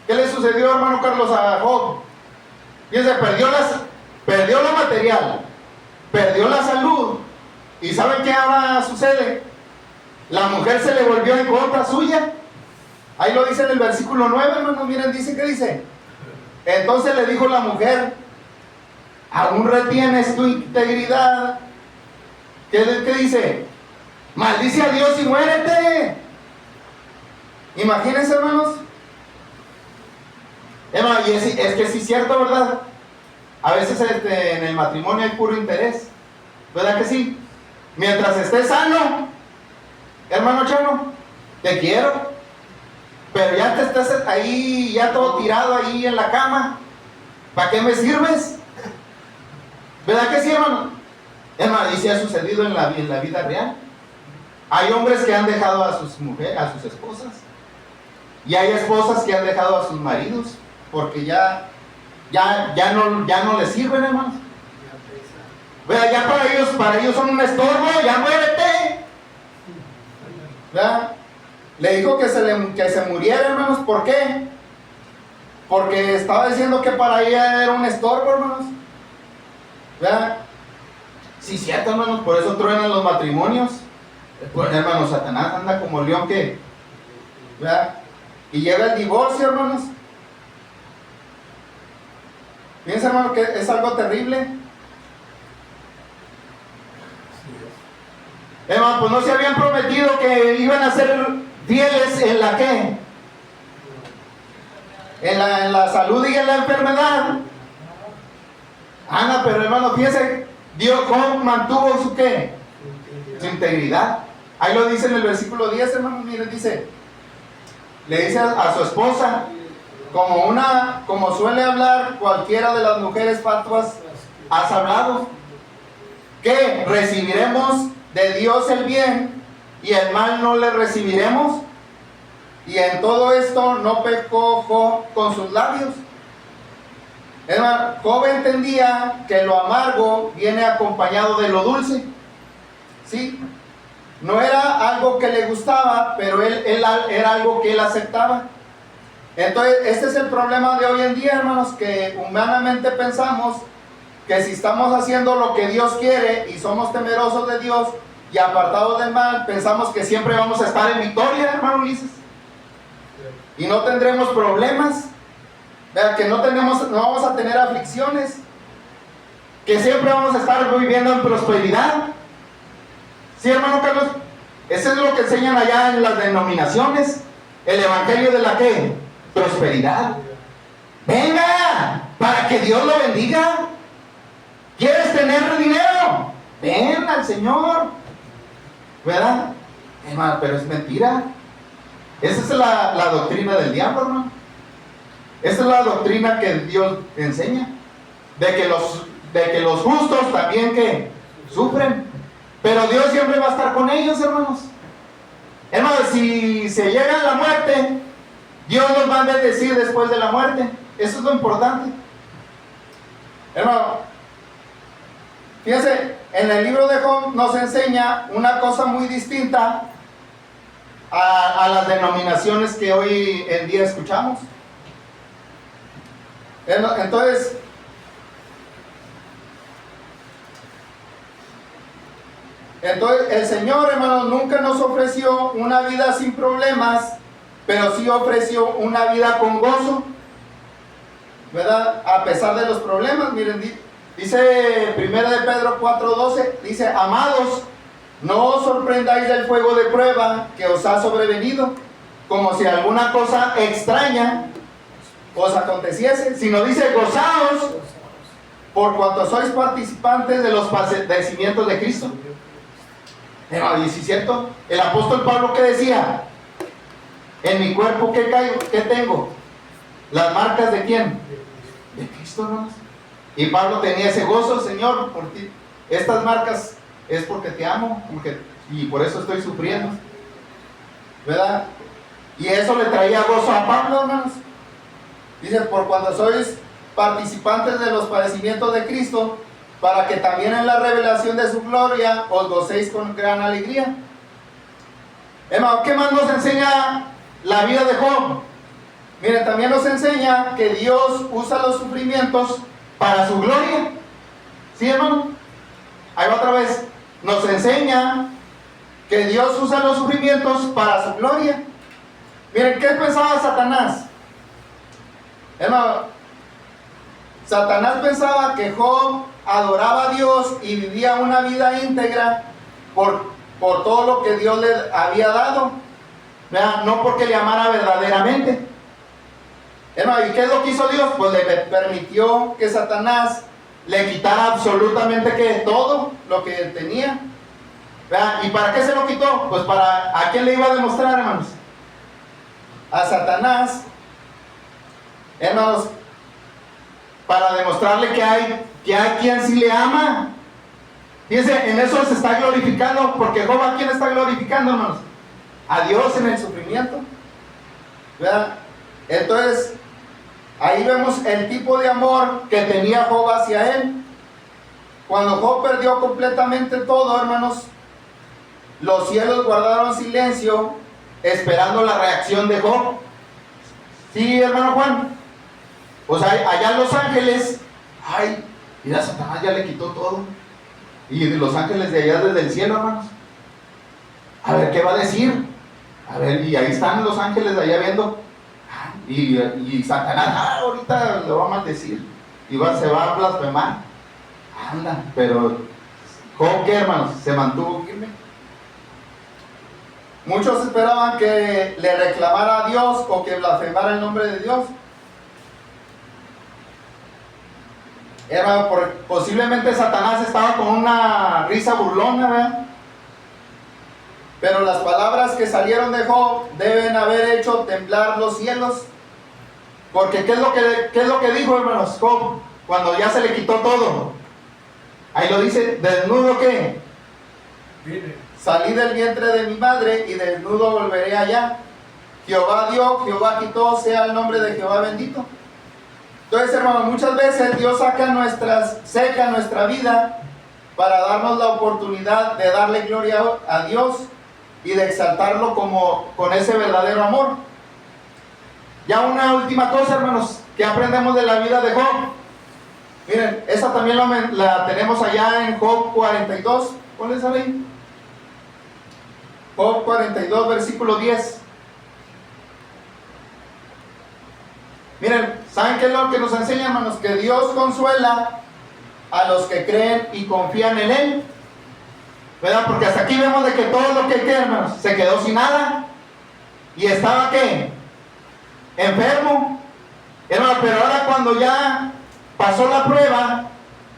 ¿Qué le sucedió, hermano Carlos, a Job? Fíjense, perdió lo material, perdió la salud. ¿Y saben qué ahora sucede? La mujer se le volvió en contra suya. Ahí lo dice en el versículo 9, hermanos. Miren, dice, ¿qué dice? Entonces le dijo la mujer: ¿aún retienes tu integridad? ¿Qué dice? Maldice a Dios y muérete. Imagínense, hermanos. Y es que sí es cierto, ¿verdad? A veces en el matrimonio hay puro interés, ¿verdad que sí? Mientras estés sano, hermano Chano, te quiero. Pero ya te estás ahí, ya todo tirado ahí en la cama, ¿para qué me sirves? ¿Verdad que sí, hermano? Hermano, y se ha sucedido en la vida real. Hay hombres que han dejado a sus mujeres, a sus esposas, y hay esposas que han dejado a sus maridos porque ya no les sirven, hermanos. ¿Verdad? Ya para ellos son un estorbo. Ya muérete. ¿Verdad? Le dijo que se muriera, hermanos. ¿Por qué? Porque estaba diciendo que para ella era un estorbo, hermanos. ¿Verdad? Sí, cierto, hermanos. Por eso truenan los matrimonios. Pues, hermanos, Satanás anda como león que, ¿verdad? Y lleva el divorcio, hermanos. Fíjense, hermano, que es algo terrible. Hermano, pues no se habían prometido que iban a ser fieles en la ¿qué? En la salud y en la enfermedad. Ana, pero hermano, fíjense, Dios cómo mantuvo su ¿qué? Su integridad. Ahí lo dice en el versículo 10, hermano. Miren, le dice a su esposa, como suele hablar cualquiera de las mujeres fatuas, has hablado, que recibiremos de Dios el bien y el mal no le recibiremos. Y en todo esto no pecó Job con sus labios. Job entendía que lo amargo viene acompañado de lo dulce. ¿Sí? No era algo que le gustaba, pero él era algo que él aceptaba. Entonces, este es el problema de hoy en día, hermanos, que humanamente pensamos que si estamos haciendo lo que Dios quiere y somos temerosos de Dios y apartados del mal, pensamos que siempre vamos a estar en victoria, hermano Ulises. Y no tendremos problemas, ¿verdad? Que no vamos a tener aflicciones, que siempre vamos a estar viviendo en prosperidad. ¿Sí, hermano Carlos? Eso es lo que enseñan allá en las denominaciones, el evangelio de la ¿qué? Prosperidad. Venga, para que Dios lo bendiga. ¿Quieres tener dinero? Ven al Señor, ¿verdad? Hermano, pero es mentira. Esa es la doctrina del diablo, hermano. Esta es la doctrina que Dios enseña, de que los justos también que sufren, pero Dios siempre va a estar con ellos, hermanos. Hermanos, si se llega a la muerte, Dios nos va a bendecir después de la muerte. Eso es lo importante. Hermano, fíjense, en el libro de Job nos enseña una cosa muy distinta a las denominaciones que hoy en día escuchamos. Entonces, el Señor, hermanos, nunca nos ofreció una vida sin problemas, pero sí ofreció una vida con gozo, ¿verdad? A pesar de los problemas. Miren, dice 1 de Pedro 4:12, dice: amados, no os sorprendáis del fuego de prueba que os ha sobrevenido, como si alguna cosa extraña os aconteciese, sino dice: gozaos por cuanto sois participantes de los padecimientos de Cristo. Y si es cierto, el apóstol Pablo, ¿qué decía? En mi cuerpo, ¿qué tengo? ¿Las marcas de quién? De Cristo, hermanos. Y Pablo tenía ese gozo: Señor, por ti, estas marcas es porque te amo, y por eso estoy sufriendo, ¿verdad? Y eso le traía gozo a Pablo, hermanos. Dice: por cuando sois participantes de los padecimientos de Cristo, para que también en la revelación de su gloria os gocéis con gran alegría. Hermano, ¿qué más nos enseña la vida de Job? Miren, también nos enseña que Dios usa los sufrimientos para su gloria. ¿Sí, hermano? Ahí va otra vez. Nos enseña que Dios usa los sufrimientos para su gloria. Miren, ¿qué pensaba Satanás? Hermano, Satanás pensaba que Job adoraba a Dios y vivía una vida íntegra por todo lo que Dios le había dado, ¿verdad? No porque le amara verdaderamente. Hermano, ¿y qué es lo que hizo Dios? Pues le permitió que Satanás le quitara absolutamente todo lo que él tenía, ¿verdad? ¿Y para qué se lo quitó? Pues ¿a quién le iba a demostrar, hermanos? A Satanás, hermanos, para demostrarle que hay quien sí le ama. Fíjense, en eso se está glorificando, porque Job, ¿a quién está glorificando, hermanos? A Dios en el sufrimiento, ¿verdad? Entonces, ahí vemos el tipo de amor que tenía Job hacia él. Cuando Job perdió completamente todo, hermanos, los cielos guardaron silencio, esperando la reacción de Job. ¿Sí, hermano Juan? Pues allá los ángeles, mira, Satanás ya le quitó todo. Y los ángeles de allá desde el cielo, hermanos, a ver qué va a decir. A ver, y ahí están los ángeles de allá viendo. Y Satanás, ahorita lo va a maldecir. Y se va a blasfemar. Anda, pero Job, ¿qué, hermanos? Se mantuvo firme. Muchos esperaban que le reclamara a Dios o que blasfemara el nombre de Dios. Posiblemente Satanás estaba con una risa burlona, ¿verdad? Pero las palabras que salieron de Job deben haber hecho temblar los cielos. Porque ¿qué es lo que dijo, hermanos, Job? Cuando ya se le quitó todo. Ahí lo dice: desnudo, ¿qué? Salí del vientre de mi madre y desnudo volveré allá. Jehová dio, Jehová quitó, sea el nombre de Jehová bendito. Entonces, hermanos, muchas veces Dios seca nuestra vida para darnos la oportunidad de darle gloria a Dios y de exaltarlo con ese verdadero amor. Ya una última cosa, hermanos, que aprendemos de la vida de Job. Miren, esa también la tenemos allá en Job 42. ¿Cuál es ahí? Job 42, versículo 10. Miren, ¿saben qué es lo que nos enseña, hermanos? Que Dios consuela a los que creen y confían en Él, ¿verdad? Porque hasta aquí vemos de que todo lo que queda, hermanos, se quedó sin nada. Y estaba, ¿qué? Enfermo, hermano. Pero ahora, cuando ya pasó la prueba,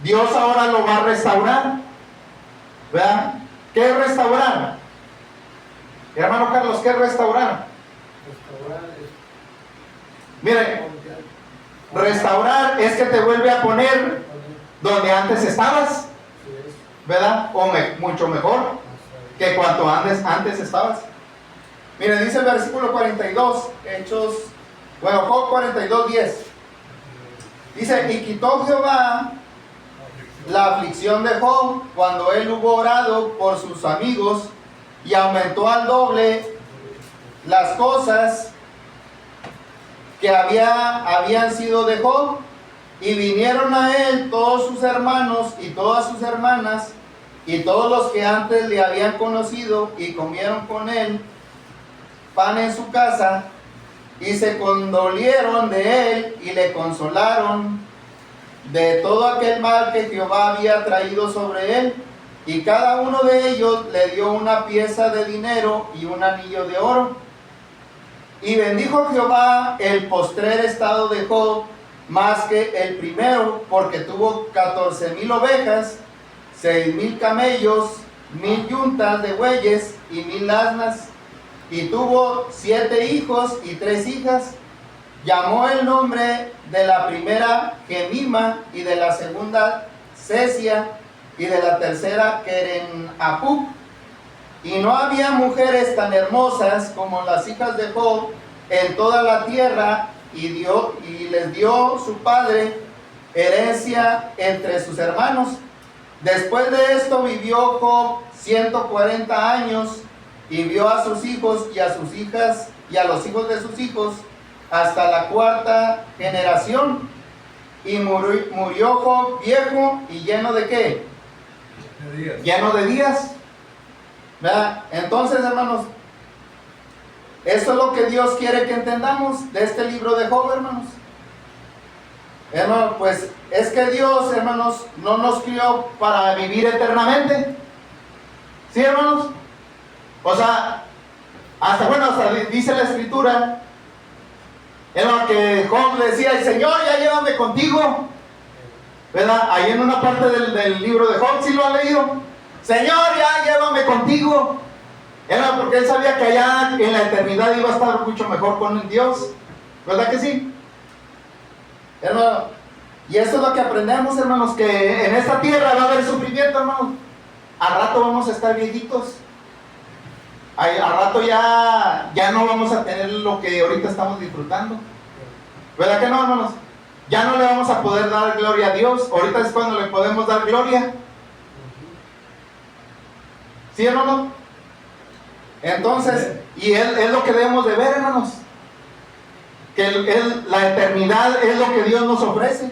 Dios ahora lo va a restaurar, ¿verdad? ¿Qué es restaurar? Hermano Carlos, ¿qué es restaurar? Restaurar Mire, restaurar es que te vuelve a poner donde antes estabas, ¿verdad? O mucho mejor que cuanto antes estabas. Mire, dice el versículo 42, Job 42:10. Dice, y quitó Jehová la aflicción de Job cuando él hubo orado por sus amigos, y aumentó al doble las cosas que habían sido de Job, y vinieron a él todos sus hermanos y todas sus hermanas y todos los que antes le habían conocido, y comieron con él pan en su casa, y se condolieron de él y le consolaron de todo aquel mal que Jehová había traído sobre él, y cada uno de ellos le dio una pieza de dinero y un anillo de oro. Y bendijo Jehová el postrer estado de Job más que el primero, porque tuvo 14,000 ovejas, 6,000 camellos, 1,000 yuntas de bueyes y 1,000 asnas, y tuvo 7 hijos y 3 hijas. Llamó el nombre de la primera Gemima, y de la segunda Cesia, y de la tercera Keren-Apuk. Y no había mujeres tan hermosas como las hijas de Job en toda la tierra, y les dio su padre herencia entre sus hermanos. Después de esto vivió Job 140 años, y vio a sus hijos y a sus hijas y a los hijos de sus hijos hasta la 4ª generación. Y murió Job viejo y lleno de ¿qué? Lleno de días. ¿Verdad? Entonces, hermanos, esto es lo que Dios quiere que entendamos de este libro de Job, hermanos. Hermanos, pues es que Dios, hermanos, no nos crió para vivir eternamente. ¿Sí, hermanos? O sea, hasta dice la Escritura, hermano, que Job le decía, el Señor, ya llévame contigo, ¿verdad? Ahí en una parte del libro de Job, ¿sí lo ha leído? Señor, ya llévame contigo, hermano, porque él sabía que allá en la eternidad iba a estar mucho mejor con Dios, ¿verdad que sí? Hermano, y eso es lo que aprendemos, hermanos, que en esta tierra va a haber sufrimiento, hermanos. Al rato vamos a estar viejitos. Al rato ya no vamos a tener lo que ahorita estamos disfrutando, ¿verdad que no, hermanos? Ya no le vamos a poder dar gloria a Dios. Ahorita es cuando le podemos dar gloria. ¿Sí, hermanos? Entonces, y es lo que debemos de ver, hermanos, que la eternidad es lo que Dios nos ofrece.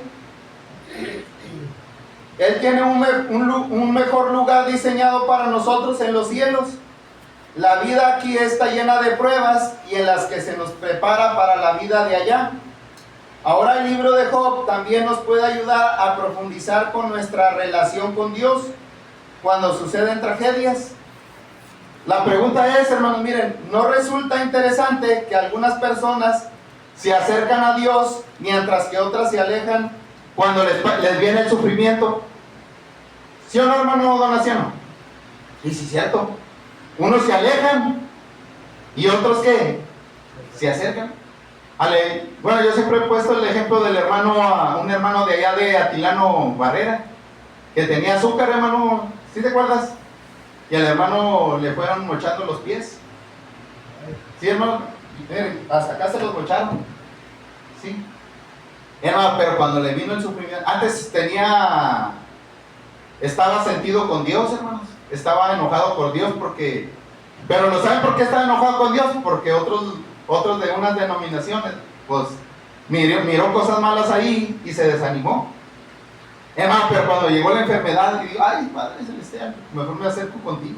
Él tiene un mejor lugar diseñado para nosotros en los cielos. La vida aquí está llena de pruebas, y en las que se nos prepara para la vida de allá. Ahora el libro de Job también nos puede ayudar a profundizar con nuestra relación con Dios cuando suceden tragedias. La pregunta es, hermanos, miren, ¿no resulta interesante que algunas personas se acercan a Dios mientras que otras se alejan cuando les viene el sufrimiento? ¿Sí o no, hermano Donaciano? Y sí, cierto. Unos se alejan y otros ¿qué? Se acercan. Bueno, yo siempre he puesto el ejemplo del un hermano de allá de Atilano Barrera, que tenía azúcar, hermano, ¿sí te acuerdas? Y al hermano le fueron mochando los pies. Sí, hermano, hasta acá se los mocharon. Sí. Hermano, pero cuando le vino el sufrimiento, antes estaba sentido con Dios, hermanos. Estaba enojado por Dios pero ¿lo saben por qué estaba enojado con Dios? Porque otros de unas denominaciones, pues miró cosas malas ahí y se desanimó. Hermano, pero cuando llegó la enfermedad, digo, ay, Padre Celestial, mejor me acerco contigo.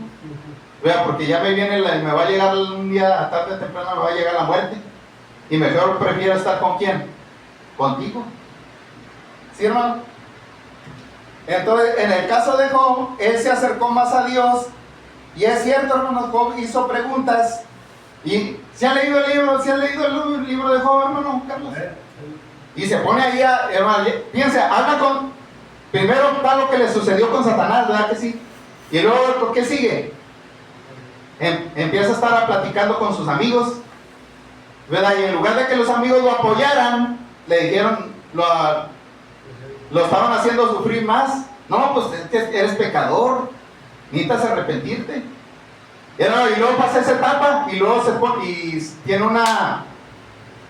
Vea, porque ya me va a llegar un día, tarde o temprano, me va a llegar la muerte. Y mejor prefiero estar ¿con quién? Contigo. ¿Sí, hermano? Entonces, en el caso de Job, él se acercó más a Dios. Y es cierto, hermano, Job hizo preguntas. ¿Y se han leído el libro? ¿Se han leído el libro de Job, hermano Carlos? Y se pone ahí, hermano, piensa, primero está lo que le sucedió con Satanás, ¿verdad que sí? Y luego, ¿qué sigue? Empieza a estar platicando con sus amigos. ¿verdad? Y en lugar de que los amigos lo apoyaran, le dijeron, lo estaban haciendo sufrir más. No, pues es que eres pecador, necesitas arrepentirte. Y luego pasa esa etapa y luego se pone y tiene una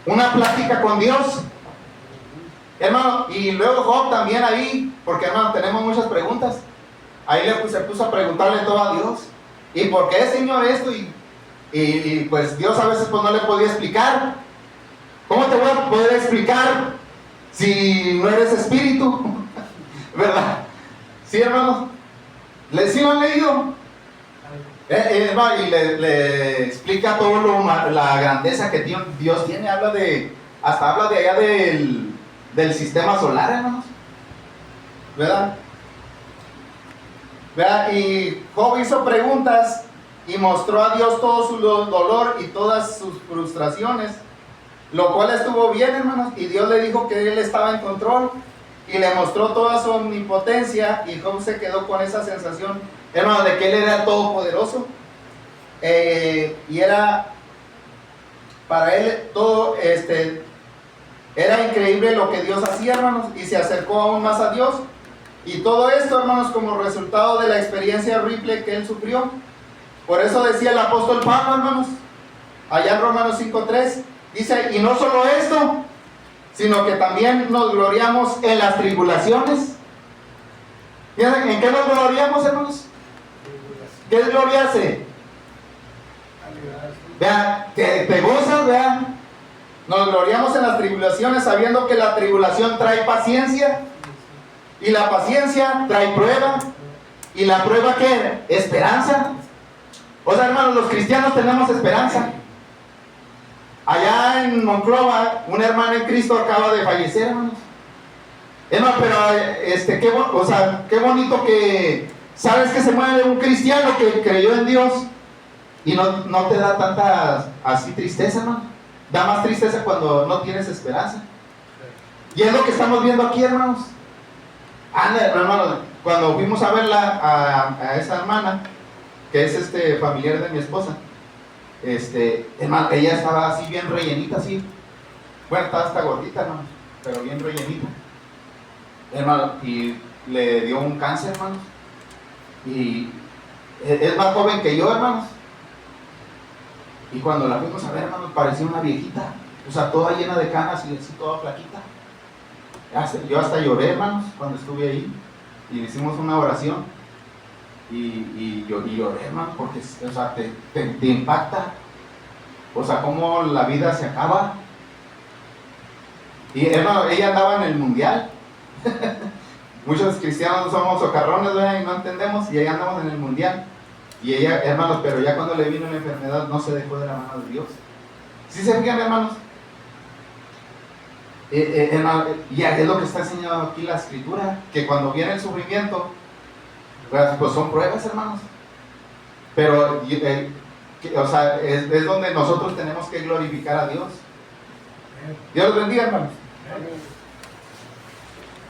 plática con Dios, hermano. Y luego Job también ahí, porque hermano, tenemos muchas preguntas. Ahí se puso a preguntarle todo a Dios. ¿Y por qué, Señor, esto? Y pues Dios a veces pues no le podía explicar. ¿Cómo te voy a poder explicar si no eres espíritu? ¿Verdad? Sí, hermanos. ¿Sí lo han leído? Y le explica todo la grandeza que Dios tiene. Habla de allá del sistema solar, hermanos. ¿Verdad? Y Job hizo preguntas y mostró a Dios todo su dolor y todas sus frustraciones, lo cual estuvo bien, hermanos. Y Dios le dijo que Él estaba en control y le mostró toda su omnipotencia, y Job se quedó con esa sensación, hermano, de que Él era todopoderoso. Y era para él todo, era increíble lo que Dios hacía, hermanos, y se acercó aún más a Dios. Y todo esto, hermanos, como resultado de la experiencia horrible que él sufrió. Por eso decía el apóstol Pablo, hermanos, allá en Romanos 5:3, dice, y no solo esto, sino que también nos gloriamos en las tribulaciones. ¿En qué nos gloriamos, hermanos? ¿Qué es gloriarse? Vea, te gozas, vea. Nos gloriamos en las tribulaciones, sabiendo que la tribulación trae paciencia, y la paciencia trae prueba, y la prueba, ¿qué? Esperanza. O sea, hermanos, los cristianos tenemos esperanza. Allá en Monclova, una hermana en Cristo acaba de fallecer, hermanos. Hermano, pero qué bonito que sabes que se muere un cristiano que creyó en Dios, y no te da tanta así tristeza, hermano. Da más tristeza cuando no tienes esperanza. Y es lo que estamos viendo aquí, hermanos. Hermano, cuando fuimos a verla a esa hermana, que es familiar de mi esposa, hermano, ella estaba así bien rellenita, así. Bueno, estaba hasta gordita, hermano, pero bien rellenita. Hermano, y le dio un cáncer, hermanos. Y es más joven que yo, hermanos. Y cuando la fuimos a ver, hermanos, parecía una viejita. O sea, toda llena de canas y así, toda flaquita. Yo hasta lloré, hermanos, cuando estuve ahí. Y hicimos una oración. Y lloré, hermanos, porque, o sea, te impacta. O sea, cómo la vida se acaba. Y, hermano, ella andaba en el mundial. Muchos cristianos somos socarrones, ¿verdad? Y no entendemos. Y ahí andamos en el mundial. Y ella, hermanos, pero ya cuando le vino la enfermedad no se dejó de la mano de Dios. ¿Sí se fijan, hermanos? Hermano, ya es lo que está enseñando aquí la escritura, que cuando viene el sufrimiento, pues son pruebas, hermanos. Pero, o sea, es donde nosotros tenemos que glorificar a Dios. Dios los bendiga, hermanos.